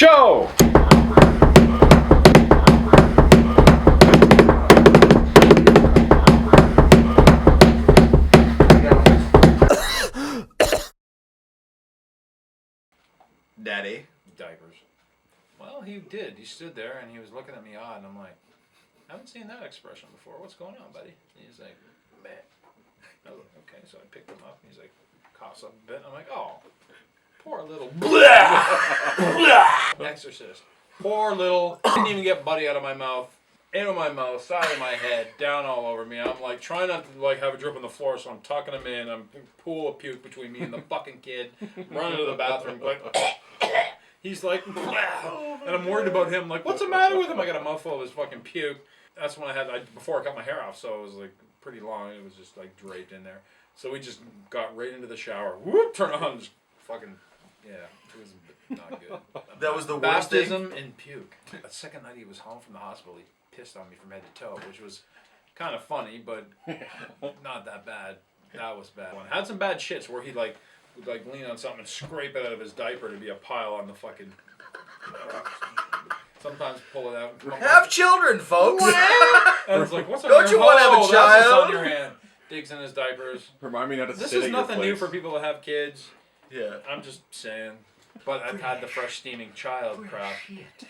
show! Daddy. Diapers. Well, he did. He stood there and he was looking at me odd, and I'm like, I haven't seen that expression before. What's going on, buddy? And he's like, man. I was like, okay. So I picked him up, and he's like, coughs up a bit. And I'm like, oh, poor little exorcist. Poor little. Didn't even get buddy out of my mouth. Into my mouth, side of my head, down all over me. I'm like trying not to like have a drip on the floor, so I'm tucking him in. I'm a pool of puke between me and the fucking kid. Running to the bathroom, like he's like, and I'm worried about him. Like, what's the matter with him? I got a mouthful of his fucking puke. That's when before I cut my hair off, so it was like pretty long. It was just like draped in there. So we just got right into the shower. Whoop, turn on, just fucking yeah. It was not good. That was the worst thing. Baptism and puke. The second night he was home from the hospital, he pissed on me from head to toe, which was kind of funny, but not that bad. That was bad. I had some bad shits where he would lean on something and scrape it out of his diaper to be a pile on the fucking. Sometimes pull it out. And have children, folks. And it's like, what's on Don't your you want to have a That's child? what's on your hand. Digs in his diapers. Remind me not to This sit is at nothing your new place. for people that have kids. Yeah. I'm just saying. But I've had the fresh steaming child crap,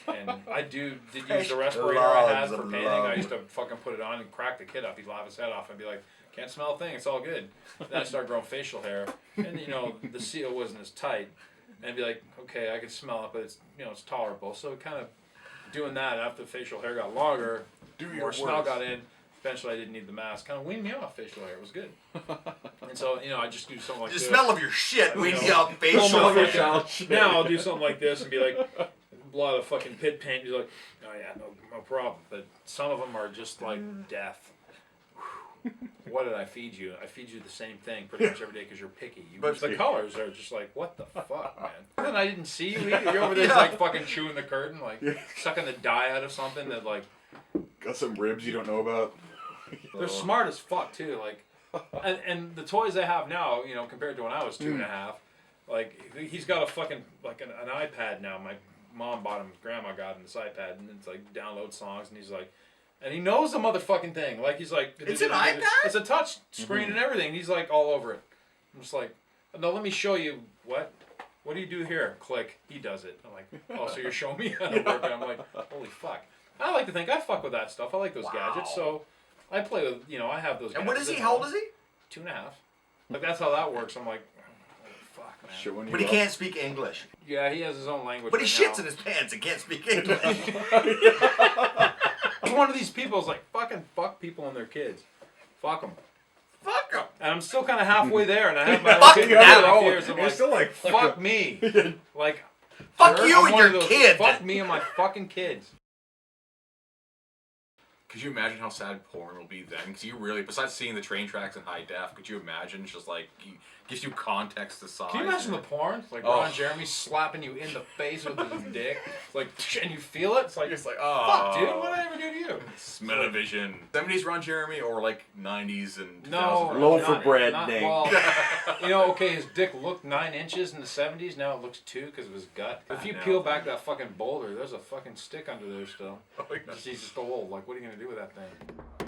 and I did use the respirator I had for painting. I used to fucking put it on and crack the kid up. He'd laugh his head off and be like, "Can't smell a thing. It's all good." Then I started growing facial hair, and the seal wasn't as tight, and I'd be like, "Okay, I can smell it, but it's it's tolerable." So kind of doing that after the facial hair got longer, more smell got in. Eventually, I didn't need the mask. Kind of weaned me off facial hair. It was good. And so, I just do something like The this. smell of your shit weans you out facial hair. Now I'll do something like this and be like, a lot of fucking pit paint. Be like, oh yeah, no problem. But some of them are just like death. What did I feed you? I feed you the same thing pretty much every day because you're picky. But the colors are just like, what the fuck, man? And I didn't see you either. You're over there like fucking chewing the curtain, like sucking the dye out of something that like. Got some ribs you don't know about. They're smart as fuck too, like, and the toys they have now, compared to when I was 2.5, like he's got a fucking like an iPad now. My mom bought him, grandma got him this iPad, and it's like download songs, and he's like, and he knows the motherfucking thing. Like he's like, it's an iPad. It's a touch screen and everything. He's like all over it. I'm just like, no, let me show you what. What do you do here? Click. He does it. I'm like, oh, so you're showing me how to work it? I'm like, holy fuck. I like to think I fuck with that stuff. I like those gadgets, so I play with, I have those gadgets. And what is he? How old is he? 2.5. Like, that's how that works. I'm like, holy fuck, man. Shit, but he can't speak English. Yeah, he has his own language. But he right shits now. in his pants and can't speak English. He's one of these people who's like, fucking fuck people and their kids. Fuck them. Fuck him. And I'm still kind of halfway there, and I have my Fuck own kid you. for Now. 2.5 years. I'm You're like, still like, fuck me. Like, Fuck I'm you and one of your those, kid. Fuck me and my fucking kids. Could you imagine how sad porn will be then? Because you really, besides seeing the train tracks in high def, could you imagine just like, gives you context to size? Can you imagine the porn? Like Ron Jeremy slapping you in the face with his dick, like, and you feel it. It's like, oh, fuck, dude, what did I ever do to you? Smell-o-vision. 70s Ron Jeremy or like 90s and 2000s? No, Loaf of bread, Nate. Well, okay, his dick looked 9 inches in the 70s. Now it looks 2 because of his gut. If you peel back that fucking boulder, there's a fucking stick under there still. Oh, yeah. He's just old. Like, what are you gonna do with that thing?